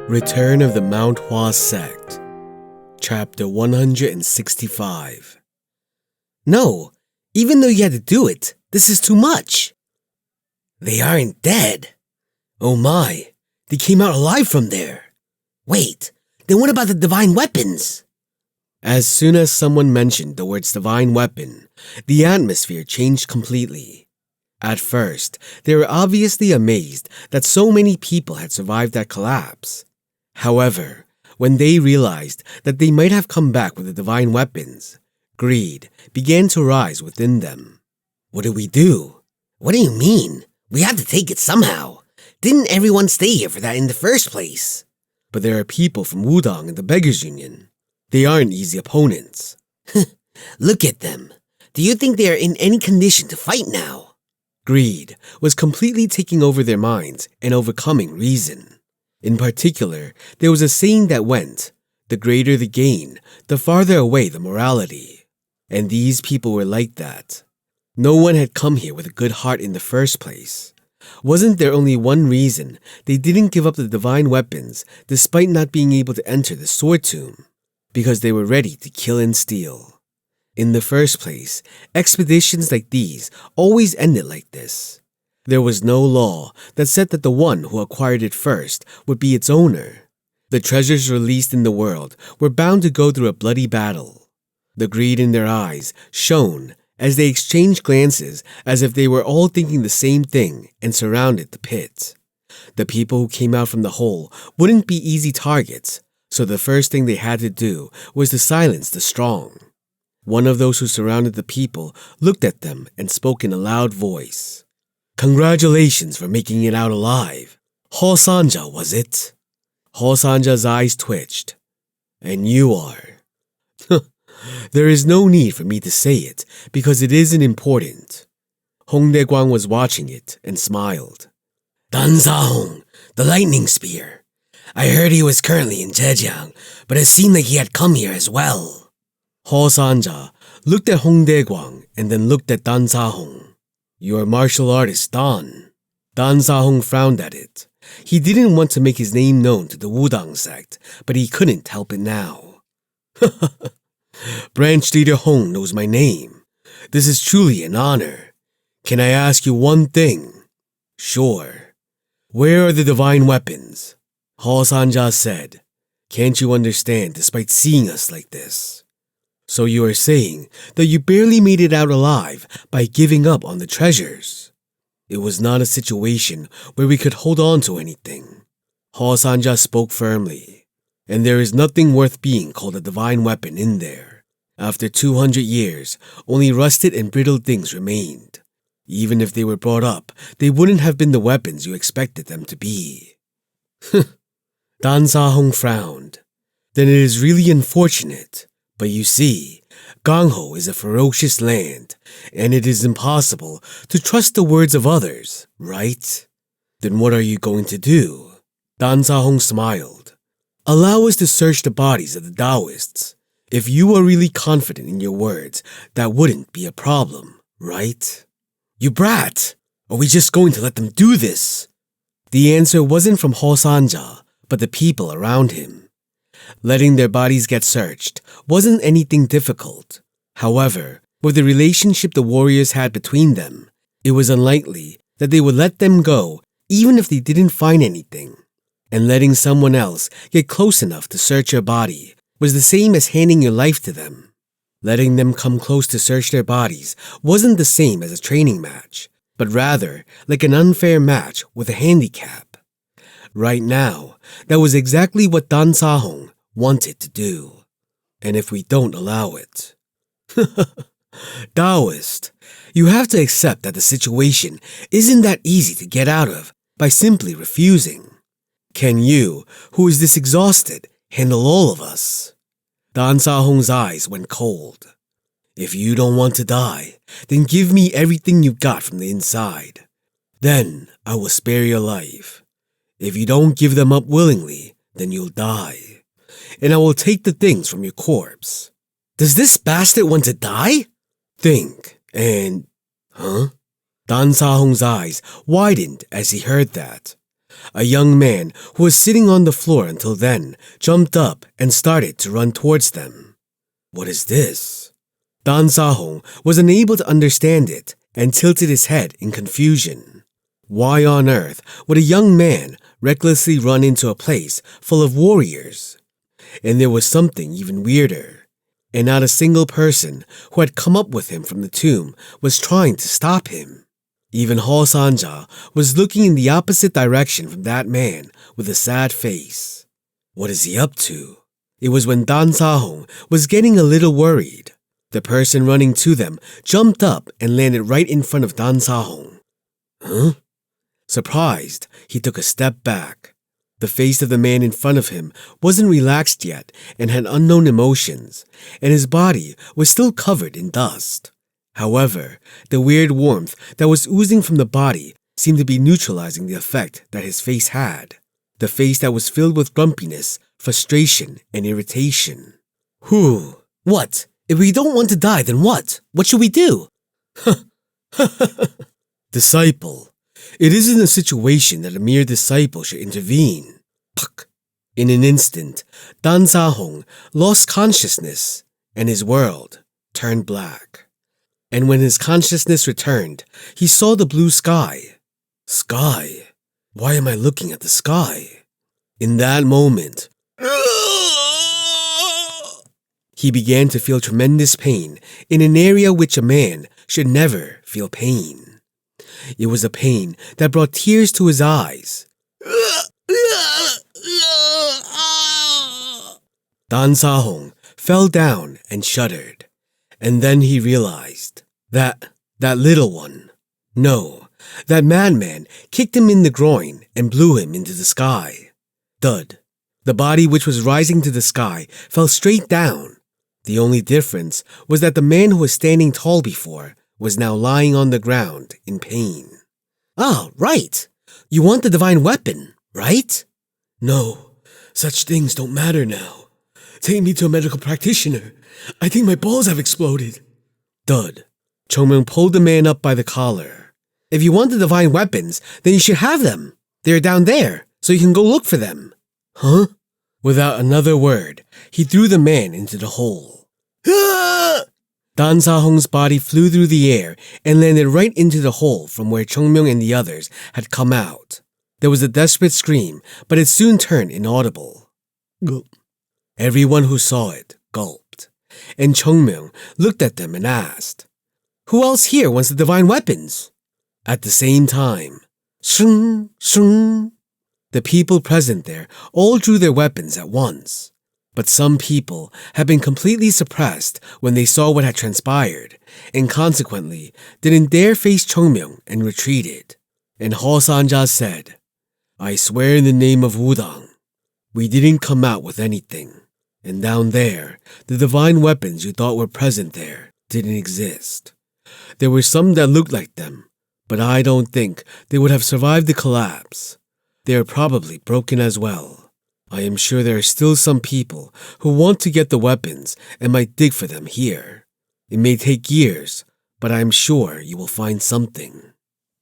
Return of the Mount Hua Sect, Chapter 165. No, even though you had to do it, this is too much. They aren't dead. Oh my, they came out alive from there. Wait, then what about the divine weapons? As soon as someone mentioned the words divine weapon, the atmosphere changed completely. At first, they were obviously amazed that so many people had survived that collapse. However, when they realized that they might have come back with the divine weapons, greed began to rise within them. What do we do? What do you mean? We have to take it somehow. Didn't everyone stay here for that in the first place? But there are people from Wudang and the Beggars Union. They aren't easy opponents. Look at them. Do you think they are in any condition to fight now? Greed was completely taking over their minds and overcoming reason. In particular, there was a saying that went, the greater the gain, the farther away the morality. And these people were like that. No one had come here with a good heart in the first place. Wasn't there only one reason they didn't give up the divine weapons despite not being able to enter the sword tomb? Because they were ready to kill and steal. In the first place, expeditions like these always ended like this. There was no law that said that the one who acquired it first would be its owner. The treasures released in the world were bound to go through a bloody battle. The greed in their eyes shone as they exchanged glances as if they were all thinking the same thing and surrounded the pit. The people who came out from the hole wouldn't be easy targets, so the first thing they had to do was to silence the strong. One of those who surrounded the people looked at them and spoke in a loud voice. Congratulations for making it out alive. Hua Sanja, was it? Hua Sanja's eyes twitched. And you are. There is no need for me to say it because it isn't important. Hongdae Guang was watching it and smiled. Danzahong, the lightning spear. I heard he was currently in Zhejiang, but it seemed like he had come here as well. Hua Sanja looked at Hongdae Guang and then looked at Danzahong. Your martial artist Dan. Danzahong frowned at it. He didn't want to make his name known to the Wudang sect, but he couldn't help it now. Branch Leader Hong knows my name. This is truly an honor. Can I ask you one thing? Sure. Where are the divine weapons? Hua Sanja said. Can't you understand despite seeing us like this? So you are saying that you barely made it out alive by giving up on the treasures. It was not a situation where we could hold on to anything. Hua Sanja spoke firmly. And there is nothing worth being called a divine weapon in there. After 200 years, only rusted and brittle things remained. Even if they were brought up, they wouldn't have been the weapons you expected them to be. Danzahong frowned. Then it is really unfortunate. But you see, Gangho is a ferocious land, and it is impossible to trust the words of others, right? Then what are you going to do? Danzahong smiled. Allow us to search the bodies of the Taoists. If you are really confident in your words, that wouldn't be a problem, right? You brat! Are we just going to let them do this? The answer wasn't from Hua Sanja, but the people around him. Letting their bodies get searched wasn't anything difficult. However, with the relationship the warriors had between them, it was unlikely that they would let them go even if they didn't find anything. And letting someone else get close enough to search your body was the same as handing your life to them. Letting them come close to search their bodies wasn't the same as a training match, but rather like an unfair match with a handicap. Right now, that was exactly what Danzahong wanted to do. And if we don't allow it. Taoist, you have to accept that the situation isn't that easy to get out of by simply refusing. Can you, who is this exhausted, handle all of us? Danzahong's eyes went cold. If you don't want to die, then give me everything you got from the inside. Then I will spare your life. If you don't give them up willingly, then you'll die. And I will take the things from your corpse. Does this bastard want to die? Think, and... Huh? Danzahong's eyes widened as he heard that. A young man who was sitting on the floor until then jumped up and started to run towards them. What is this? Dan Sa-hong was unable to understand it and tilted his head in confusion. Why on earth would a young man recklessly run into a place full of warriors? And there was something even weirder. And not a single person who had come up with him from the tomb was trying to stop him. Even Heo Sanja was looking in the opposite direction from that man with a sad face. What is he up to? It was when Dan Sa-hong was getting a little worried. The person running to them jumped up and landed right in front of Dan Sa-hong. Huh? Surprised, he took a step back. The face of the man in front of him wasn't relaxed yet and had unknown emotions, and his body was still covered in dust. However, the weird warmth that was oozing from the body seemed to be neutralizing the effect that his face had. The face that was filled with grumpiness, frustration, and irritation. Whew. What? If we don't want to die, then what? What should we do? Disciple. It isn't a situation that a mere disciple should intervene. In an instant, Dan Sa-hong lost consciousness, and his world turned black. And when his consciousness returned, he saw the blue sky. Sky? Why am I looking at the sky? In that moment, he began to feel tremendous pain in an area which a man should never feel pain. It was a pain that brought tears to his eyes. Dan Sa-hong fell down and shuddered. And then he realized that little one, no, that madman kicked him in the groin and blew him into the sky. Thud. The body which was rising to the sky fell straight down. The only difference was that the man who was standing tall before was now lying on the ground in pain. Ah, right. You want the divine weapon, right? No, such things don't matter now. Take me to a medical practitioner. I think my balls have exploded. Thud. Chongmyung pulled the man up by the collar. If you want the divine weapons, then you should have them. They're down there, so you can go look for them. Huh? Without another word, he threw the man into the hole. Dan Sa-hong's body flew through the air and landed right into the hole from where Chongmyung and the others had come out. There was a desperate scream, but it soon turned inaudible. Gulp. Everyone who saw it gulped, and Chongmyung looked at them and asked, "Who else here wants the divine weapons?" At the same time, shung, shung, the people present there all drew their weapons at once. But some people had been completely suppressed when they saw what had transpired, and consequently didn't dare face Chongmyung and retreated. And Heo Sanja said, "I swear in the name of Wudang, we didn't come out with anything. And down there, the divine weapons you thought were present there didn't exist. There were some that looked like them, but I don't think they would have survived the collapse. They are probably broken as well. I am sure there are still some people who want to get the weapons and might dig for them here. It may take years, but I am sure you will find something."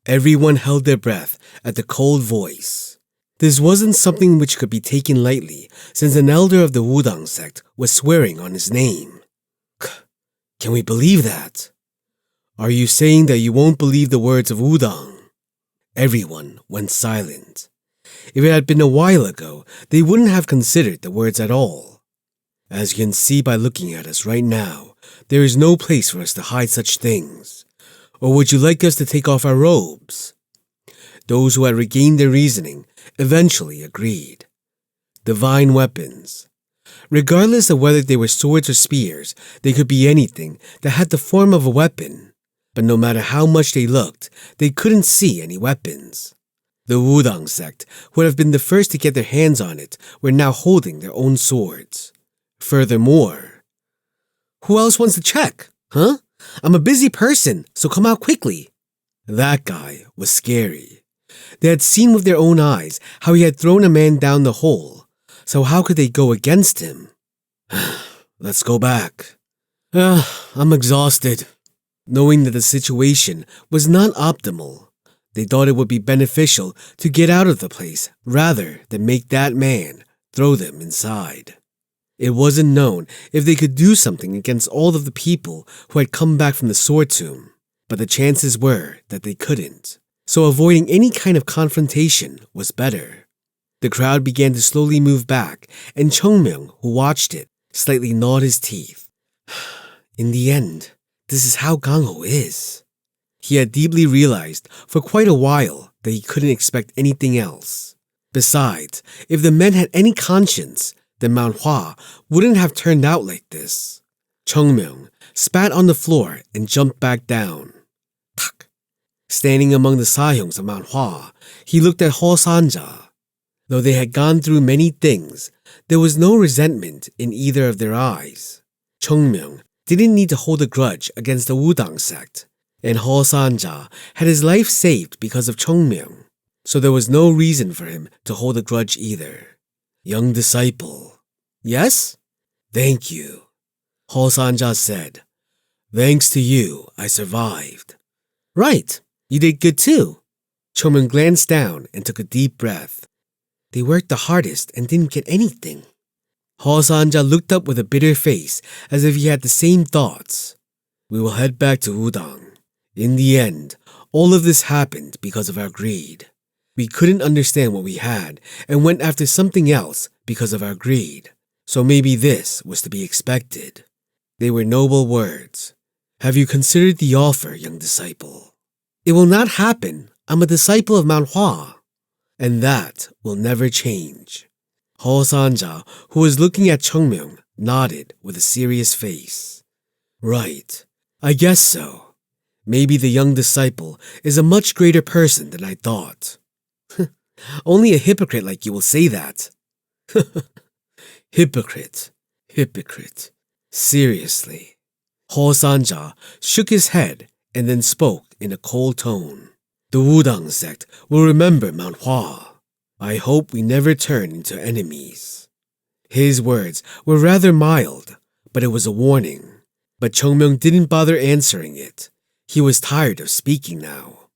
Everyone held their breath at the cold voice. This wasn't something which could be taken lightly, since an elder of the Wudang sect was swearing on his name. Can we believe that? Are you saying that you won't believe the words of Wudang? Everyone went silent. If it had been a while ago, they wouldn't have considered the words at all. As you can see by looking at us right now, there is no place for us to hide such things. Or would you like us to take off our robes? Those who had regained their reasoning eventually agreed. Divine weapons. Regardless of whether they were swords or spears, they could be anything that had the form of a weapon. But no matter how much they looked, they couldn't see any weapons. The Wudang sect, who would have been the first to get their hands on it, were now holding their own swords. Furthermore, who else wants to check? Huh? I'm a busy person, so come out quickly. That guy was scary. They had seen with their own eyes how he had thrown a man down the hole, so how could they go against him? Let's go back. I'm exhausted. Knowing that the situation was not optimal, They thought it would be beneficial to get out of the place rather than make that man throw them inside. It wasn't known if they could do something against all of the people who had come back from the sword tomb, but the chances were that they couldn't, so avoiding any kind of confrontation was better. The crowd began to slowly move back, and Chongmyung, who watched it, slightly gnawed his teeth. In the end, this is how Gangho is. He had deeply realized for quite a while that he couldn't expect anything else. Besides, if the men had any conscience, then Mount Hua wouldn't have turned out like this. Chongmyung spat on the floor and jumped back down. Tak. Standing among the Sahyongs of Mount Hua, he looked at Hua Sanja. Though they had gone through many things, there was no resentment in either of their eyes. Chongmyung didn't need to hold a grudge against the Wudang sect, and Hua Sanja had his life saved because of Chongmyung, so there was no reason for him to hold a grudge either. Young disciple. Yes? Thank you. Hua Sanja said. Thanks to you, I survived. Right. You did good too. Chongmyung glanced down and took a deep breath. They worked the hardest and didn't get anything. Hua Sanja looked up with a bitter face as if he had the same thoughts. We will head back to Wudang. In the end, all of this happened because of our greed. We couldn't understand what we had and went after something else because of our greed. So maybe this was to be expected. They were noble words. Have you considered the offer, young disciple? It will not happen. I'm a disciple of Mount Hua. And that will never change. Hua Sanja, who was looking at Chongmyung, nodded with a serious face. Right. I guess so. Maybe the young disciple is a much greater person than I thought. Only a hypocrite like you will say that. Hypocrite. Hypocrite. Seriously. Hua Sanja shook his head and then spoke in a cold tone. The Wudang sect will remember Mount Hua. I hope we never turn into enemies. His words were rather mild, but it was a warning. But Chongmyung didn't bother answering it. He was tired of speaking now.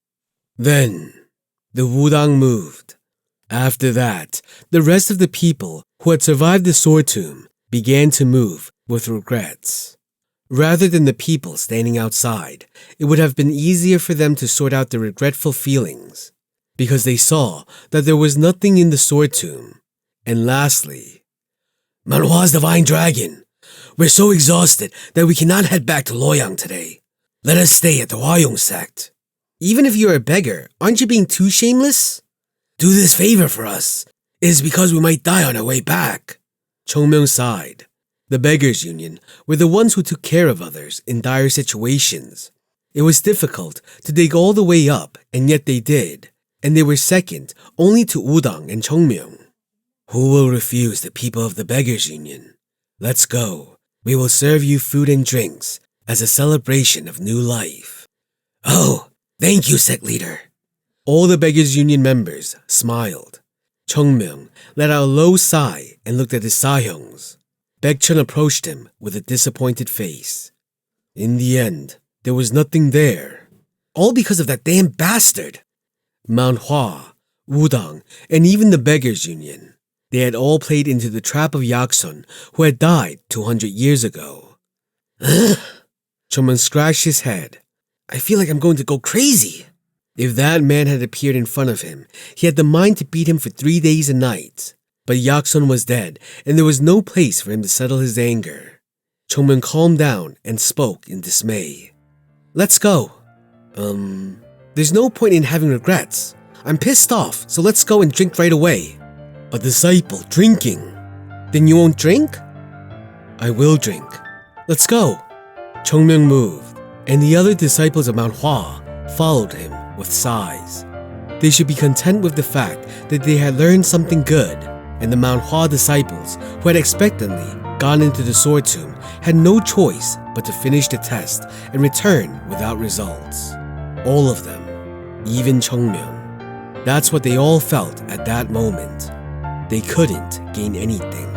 Then, the Wudang moved. After that, the rest of the people who had survived the sword tomb began to move with regrets. Rather than the people standing outside, it would have been easier for them to sort out their regretful feelings, because they saw that there was nothing in the sword tomb. And lastly, Mount Hua's divine dragon. We're so exhausted that we cannot head back to Loyang today. Let us stay at the Hua Sect. Even if you're a beggar, aren't you being too shameless? Do this favor for us. It is because we might die on our way back. Chongmyung sighed. The Beggars' Union were the ones who took care of others in dire situations. It was difficult to dig all the way up, and yet they did, and they were second only to Wudang and Chongmyung. Who will refuse the people of the Beggars' Union? Let's go. We will serve you food and drinks as a celebration of new life. Oh, thank you, sect leader. All the Beggars' Union members smiled. Chongmyung let out a low sigh and looked at his Sahyongs. Baekchun approached him with a disappointed face. In the end, there was nothing there. All because of that damn bastard. Mount Hua, Wudang, and even the Beggars' Union. They had all played into the trap of Yaksun, who had died 200 years ago. Chongmyung scratched his head. I feel like I'm going to go crazy. If that man had appeared in front of him, he had the mind to beat him for 3 days and nights. But Yaksun was dead, and there was no place for him to settle his anger. Chongmyung calmed down and spoke in dismay. Let's go. There's no point in having regrets. I'm pissed off, so let's go and drink right away. A disciple drinking? Then you won't drink? I will drink. Let's go. Chongmyung moved, and the other disciples of Mount Hua followed him with sighs. They should be content with the fact that they had learned something good, and the Mount Hua disciples who had expectantly gone into the sword tomb had no choice but to finish the test and return without results. All of them, even Chongmyung. That's what they all felt at that moment. They couldn't gain anything.